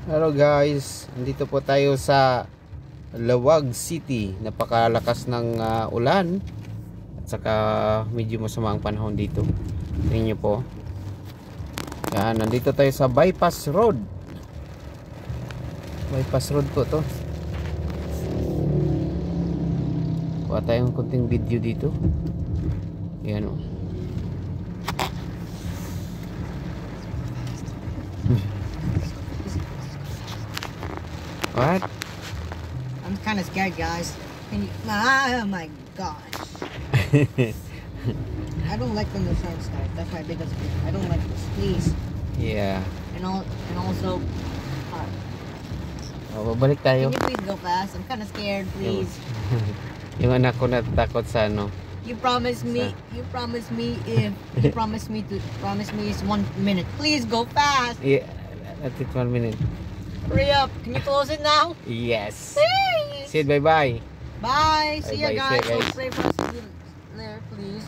Hello guys, andito po tayo sa Lawag City. Napakalakas ng ulan at saka medyo masama ang panahon dito. Tingnan nyo po. Yan, nandito tayo sa Bypass Road. Bypass Road po to. Kuha tayong kunting video dito. Yan o. What? I'm kind of scared, guys. Can you? Oh my gosh! I don't like when the sun starts. That's my biggest fear. I don't like this. Please. Yeah. And also, Babalik tayo. can you please go fast? I'm kind of scared. Please. Yung anak ko natatakot sa ano. You promise me. You promise me if you promise me is 1 minute. Please go fast. Yeah, at it 1 minute. Hurry up. Can you close it now? Yes. Please. Say bye bye. Bye. See ya, Bye-bye. guys. See ya, guys. Don't pray for us there, please.